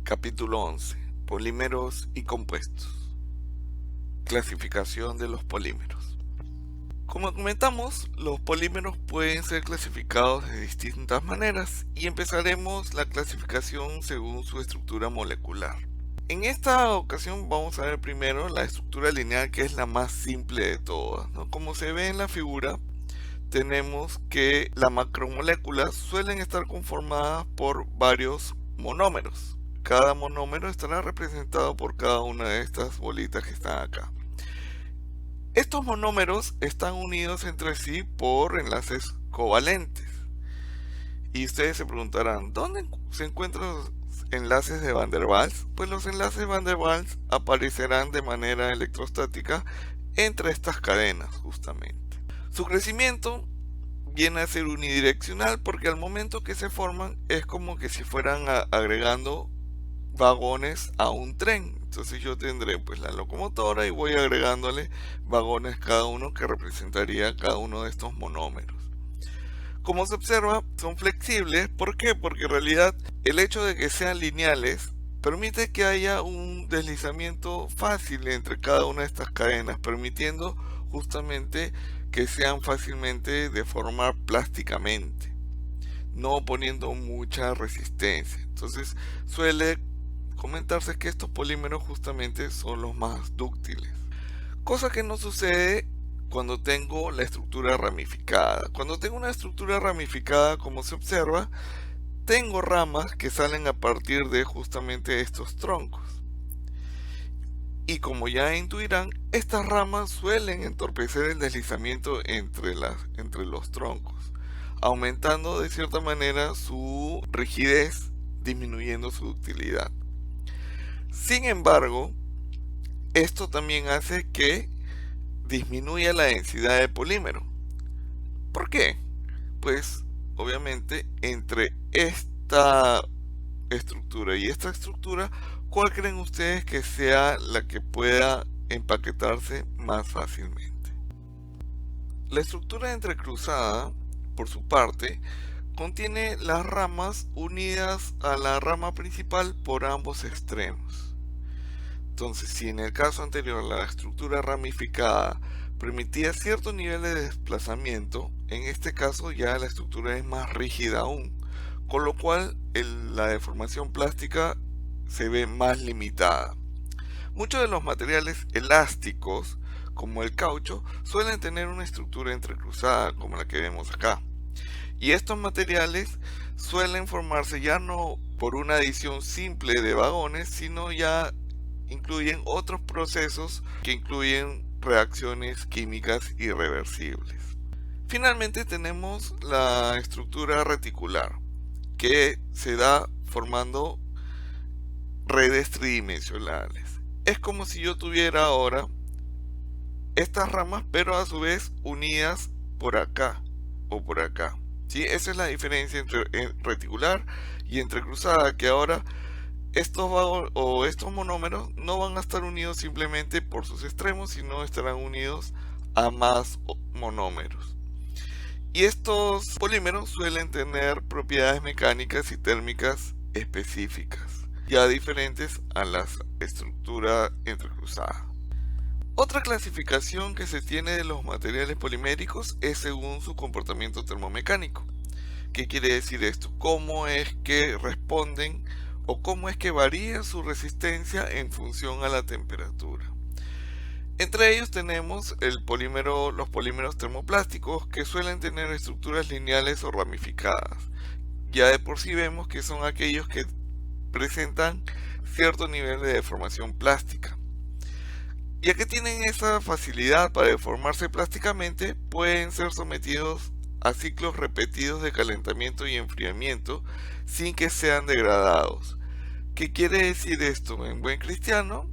Capítulo 11. Polímeros y compuestos. Clasificación de los polímeros. Como comentamos, los polímeros pueden ser clasificados de distintas maneras y empezaremos la clasificación según su estructura molecular. En esta ocasión vamos a ver primero la estructura lineal, que es la más simple de todas, ¿no? Como se ve en la figura, tenemos que las macromoléculas suelen estar conformadas por varios monómeros. Cada monómero estará representado por cada una de estas bolitas que están acá. Estos monómeros están unidos entre sí por enlaces covalentes. Y ustedes se preguntarán, ¿dónde se encuentran los enlaces de Van der Waals? Pues los enlaces de Van der Waals aparecerán de manera electrostática entre estas cadenas, justamente. Su crecimiento viene a ser unidireccional porque al momento que se forman es como que si fueran agregando vagones a un tren. Entonces yo tendré pues la locomotora y voy agregándole vagones cada uno, que representaría cada uno de estos monómeros. Como se observa, son flexibles. ¿Por qué? Porque en realidad el hecho de que sean lineales permite que haya un deslizamiento fácil entre cada una de estas cadenas, permitiendo justamente que sean fácilmente deformar plásticamente, no poniendo mucha resistencia. Entonces suele comentarse que estos polímeros justamente son los más dúctiles, cosa que no sucede cuando tengo la estructura ramificada. Cuando tengo una estructura ramificada, como se observa, tengo ramas que salen a partir de justamente estos troncos. Y como ya intuirán, estas ramas suelen entorpecer el deslizamiento entre los troncos, aumentando de cierta manera su rigidez, disminuyendo su ductilidad. Sin embargo, esto también hace que disminuya la densidad de polímero. ¿Por qué? Pues obviamente entre esta estructura y esta estructura, ¿cuál creen ustedes que sea la que pueda empaquetarse más fácilmente? La estructura entrecruzada, por su parte, contiene las ramas unidas a la rama principal por ambos extremos. Entonces, si en el caso anterior la estructura ramificada permitía cierto nivel de desplazamiento, en este caso ya la estructura es más rígida aún, con lo cual la deformación plástica se ve más limitada. Muchos de los materiales elásticos, como el caucho, suelen tener una estructura entrecruzada, como la que vemos acá. Y estos materiales suelen formarse ya no por una adición simple de vagones, sino ya incluyen otros procesos que incluyen reacciones químicas irreversibles. Finalmente tenemos la estructura reticular, que se da formando redes tridimensionales. Es como si yo tuviera ahora estas ramas, pero a su vez unidas por acá o por acá. ¿Sí? Esa es la diferencia entre reticular y entrecruzada, que ahora estos monómeros no van a estar unidos simplemente por sus extremos, sino estarán unidos a más monómeros. Y estos polímeros suelen tener propiedades mecánicas y térmicas específicas, ya diferentes a la estructura entrecruzada. Otra clasificación que se tiene de los materiales poliméricos es según su comportamiento termomecánico. ¿Qué quiere decir esto? ¿Cómo es que responden o cómo es que varía su resistencia en función a la temperatura? Entre ellos tenemos los polímeros termoplásticos, que suelen tener estructuras lineales o ramificadas. Ya de por sí vemos que son aquellos que presentan cierto nivel de deformación plástica. Ya que tienen esa facilidad para deformarse plásticamente, pueden ser sometidos a ciclos repetidos de calentamiento y enfriamiento sin que sean degradados. ¿Qué quiere decir esto en buen cristiano?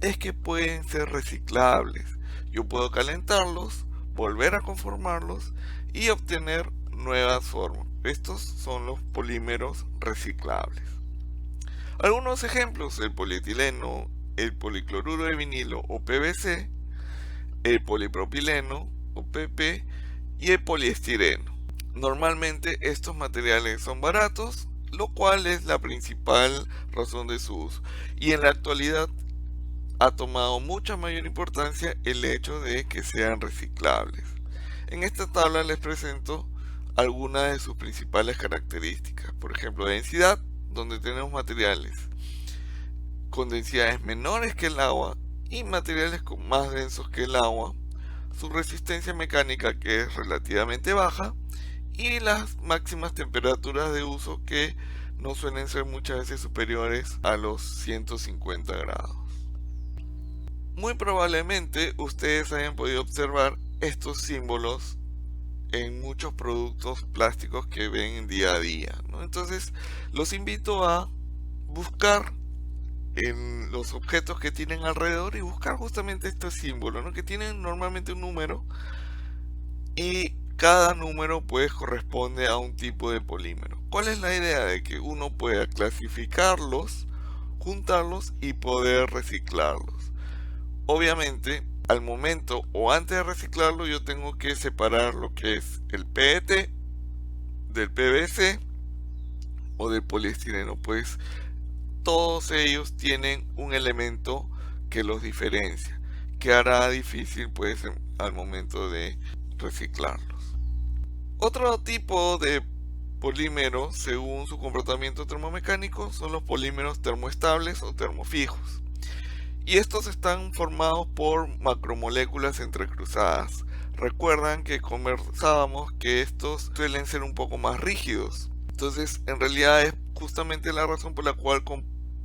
Es que pueden ser reciclables. Yo puedo calentarlos, volver a conformarlos y obtener nuevas formas. Estos son los polímeros reciclables. Algunos ejemplos: el polietileno, el policloruro de vinilo o PVC, el polipropileno o PP y el poliestireno. Normalmente estos materiales son baratos, lo cual es la principal razón de su uso. Y en la actualidad ha tomado mucha mayor importancia el hecho de que sean reciclables. En esta tabla les presento algunas de sus principales características. Por ejemplo, densidad, donde tenemos materiales con densidades menores que el agua y materiales más densos que el agua, su resistencia mecánica, que es relativamente baja, y las máximas temperaturas de uso, que no suelen ser muchas veces superiores a los 150 grados. Muy probablemente ustedes hayan podido observar estos símbolos en muchos productos plásticos que ven en día a día, ¿no? Entonces los invito a buscar en los objetos que tienen alrededor y buscar justamente estos símbolos, ¿no? Que tienen normalmente un número, y cada número pues corresponde a un tipo de polímero. ¿Cuál es la idea? De que uno pueda clasificarlos, juntarlos y poder reciclarlos. Obviamente, al momento o antes de reciclarlo, yo tengo que separar lo que es el PET del PVC o del poliestireno, pues todos ellos tienen un elemento que los diferencia, que hará difícil pues al momento de reciclarlos. Otro tipo de polímero, según su comportamiento termomecánico, son los polímeros termoestables o termofijos. Y estos están formados por macromoléculas entrecruzadas. Recuerdan que conversábamos que estos suelen ser un poco más rígidos. Entonces, en realidad es justamente la razón por la cual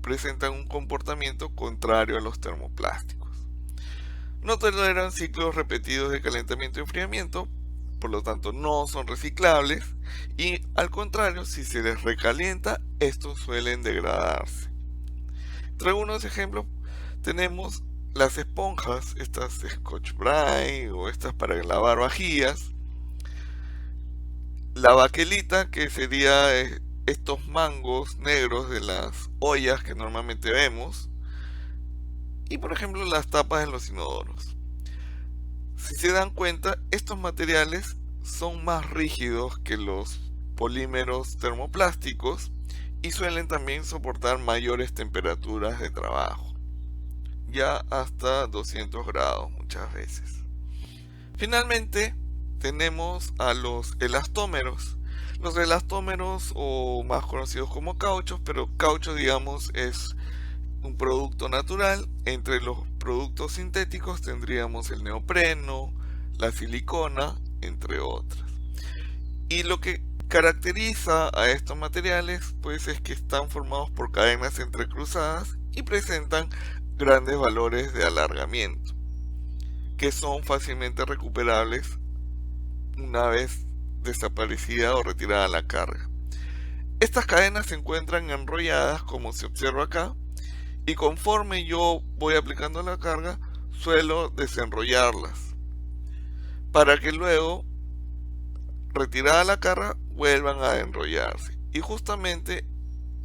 presentan un comportamiento contrario a los termoplásticos. No toleran ciclos repetidos de calentamiento y enfriamiento, por lo tanto no son reciclables, y al contrario, si se les recalienta, estos suelen degradarse. Entre algunos ejemplos tenemos las esponjas, estas Scotch-Brite o estas para lavar vajillas, la baquelita, que sería estos mangos negros de las ollas que normalmente vemos, y por ejemplo las tapas de los inodoros. Si se dan cuenta, estos materiales son más rígidos que los polímeros termoplásticos y suelen también soportar mayores temperaturas de trabajo, ya hasta 200 grados muchas veces. Finalmente tenemos a los elastómeros. Los elastómeros, o más conocidos como cauchos, pero caucho digamos es un producto natural. Entre los productos sintéticos tendríamos el neopreno, la silicona, entre otras. Y lo que caracteriza a estos materiales pues es que están formados por cadenas entrecruzadas y presentan grandes valores de alargamiento, que son fácilmente recuperables una vez desaparecida o retirada la carga. Estas cadenas se encuentran enrolladas, como se observa acá, y conforme yo voy aplicando la carga, suelo desenrollarlas, para que luego, retirada la carga, vuelvan a enrollarse. Y justamente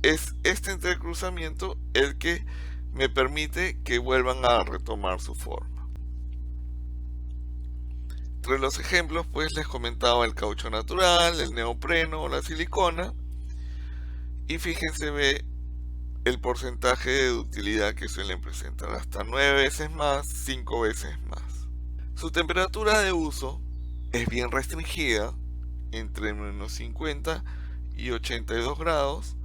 es este entrecruzamiento el que me permite que vuelvan a retomar su forma. Entre los ejemplos pues les comentaba el caucho natural, el neopreno o la silicona, y fíjense, ve el porcentaje de ductilidad que suelen presentar, hasta 9 veces más, 5 veces más. Su temperatura de uso es bien restringida, entre menos 50 y 82 grados,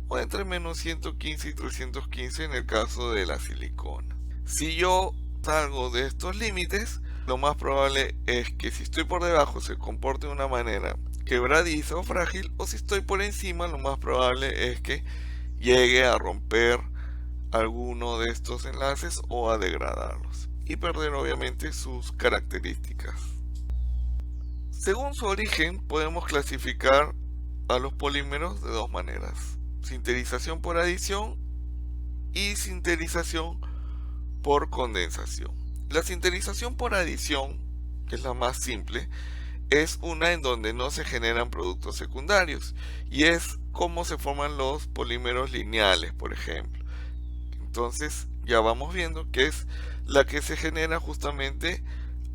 o entre menos 115 y 315 en el caso de la silicona. Si yo salgo de estos límites, lo más probable es que si estoy por debajo se comporte de una manera quebradiza o frágil, o si estoy por encima, lo más probable es que llegue a romper alguno de estos enlaces o a degradarlos y perder obviamente sus características. Según su origen, podemos clasificar a los polímeros de dos maneras: sinterización por adición y sinterización por condensación. La sinterización por adición, que es la más simple, es una en donde no se generan productos secundarios, y es como se forman los polímeros lineales, por ejemplo. Entonces ya vamos viendo que es la que se genera justamente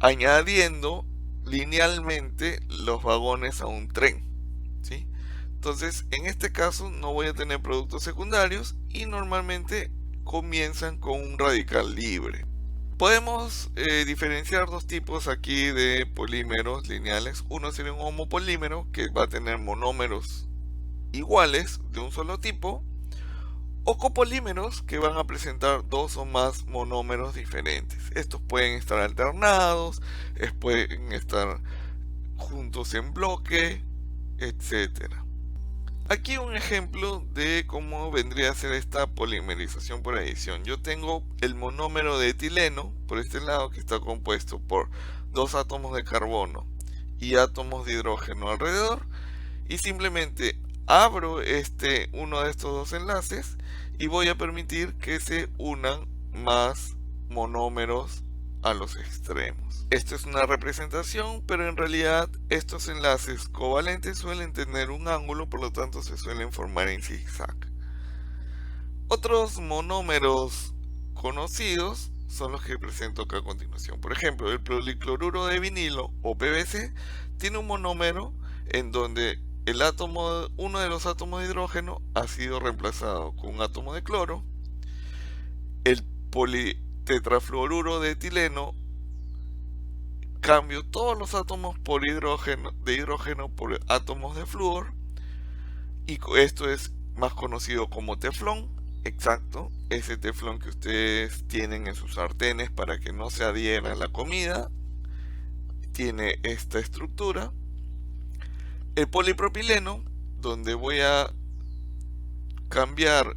añadiendo linealmente los vagones a un tren, ¿sí? Entonces, en este caso no voy a tener productos secundarios y normalmente comienzan con un radical libre. Podemos diferenciar dos tipos aquí de polímeros lineales. Uno sería un homopolímero que va a tener monómeros iguales de un solo tipo, o copolímeros que van a presentar dos o más monómeros diferentes. Estos pueden estar alternados, pueden estar juntos en bloque, etcétera. Aquí un ejemplo de cómo vendría a ser esta polimerización por adición. Yo tengo el monómero de etileno por este lado, que está compuesto por dos átomos de carbono y átomos de hidrógeno alrededor, y simplemente abro uno de estos dos enlaces y voy a permitir que se unan más monómeros a los extremos. Esto es una representación, pero en realidad estos enlaces covalentes suelen tener un ángulo, por lo tanto se suelen formar en zigzag. Otros monómeros conocidos son los que presento acá a continuación. Por ejemplo, el policloruro de vinilo o PVC tiene un monómero en donde uno de los átomos de hidrógeno ha sido reemplazado con un átomo de cloro. El politetrafluoruro de etileno cambio todos los átomos de hidrógeno por átomos de flúor, y esto es más conocido como teflón. Exacto, ese teflón que ustedes tienen en sus sartenes para que no se adhiera a la comida, tiene esta estructura. El polipropileno, donde voy a cambiar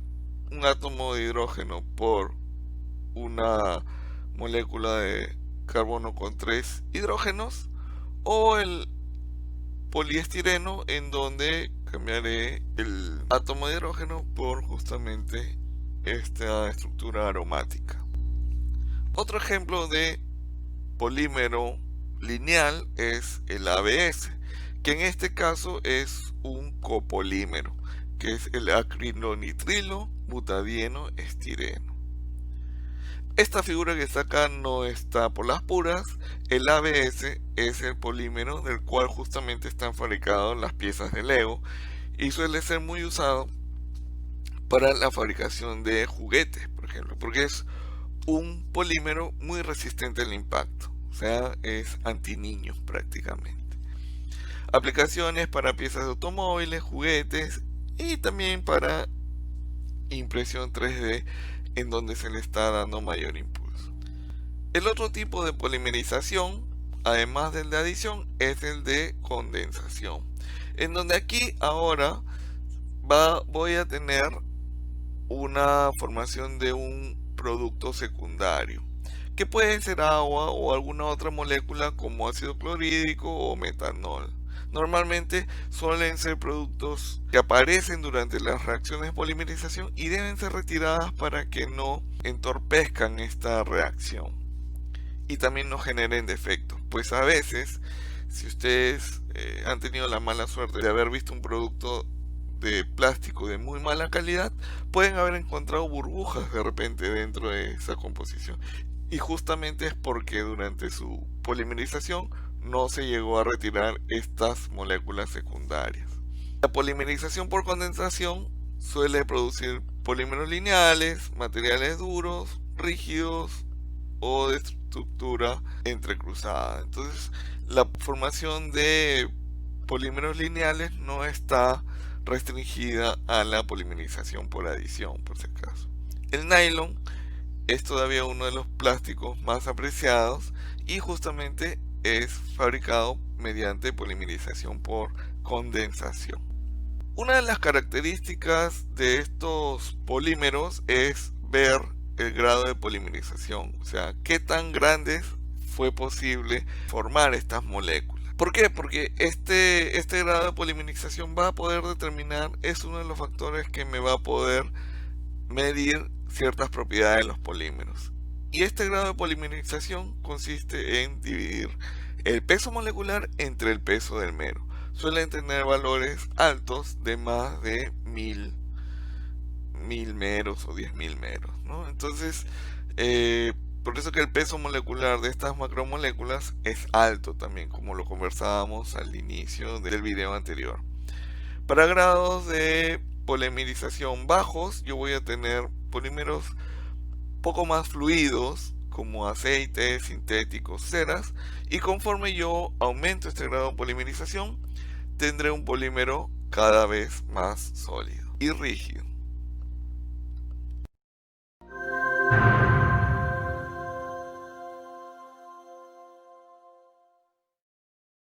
un átomo de hidrógeno por una molécula de carbono con 3 hidrógenos, o el poliestireno, en donde cambiaré el átomo de hidrógeno por justamente esta estructura aromática. Otro ejemplo de polímero lineal es el ABS, que en este caso es un copolímero, que es el acrilonitrilo butadieno estireno. Esta figura que está acá no está por las puras. El ABS es el polímero del cual justamente están fabricadas las piezas de Lego y suele ser muy usado para la fabricación de juguetes, por ejemplo, porque es un polímero muy resistente al impacto, o sea, es anti-niño prácticamente. Aplicaciones para piezas de automóviles, juguetes y también para impresión 3D, en donde se le está dando mayor impulso. El otro tipo de polimerización, además del de adición, es el de condensación, en donde aquí ahora voy a tener una formación de un producto secundario, que puede ser agua o alguna otra molécula como ácido clorhídrico o metanol. Normalmente suelen ser productos que aparecen durante las reacciones de polimerización y deben ser retiradas para que no entorpezcan esta reacción y también no generen defectos, pues a veces, si ustedes han tenido la mala suerte de haber visto un producto de plástico de muy mala calidad, pueden haber encontrado burbujas de repente dentro de esa composición, y justamente es porque durante su polimerización no se llegó a retirar estas moléculas secundarias. La polimerización por condensación suele producir polímeros lineales, materiales duros, rígidos o de estructura entrecruzada. Entonces, la formación de polímeros lineales no está restringida a la polimerización por adición, por si acaso. El nylon es todavía uno de los plásticos más apreciados y justamente es fabricado mediante polimerización por condensación. Una de las características de estos polímeros es ver el grado de polimerización, o sea, qué tan grandes fue posible formar estas moléculas. ¿Por qué? Porque este grado de polimerización va a poder determinar, es uno de los factores que me va a poder medir ciertas propiedades de los polímeros. Y este grado de polimerización consiste en dividir el peso molecular entre el peso del mero. Suelen tener valores altos de más de 1000 meros o 10.000 meros, ¿no? Entonces, Por eso que el peso molecular de estas macromoléculas es alto también, como lo conversábamos al inicio del video anterior. Para grados de polimerización bajos, yo voy a tener polímeros poco más fluidos, como aceites, sintéticos, ceras, y conforme yo aumento este grado de polimerización, tendré un polímero cada vez más sólido y rígido.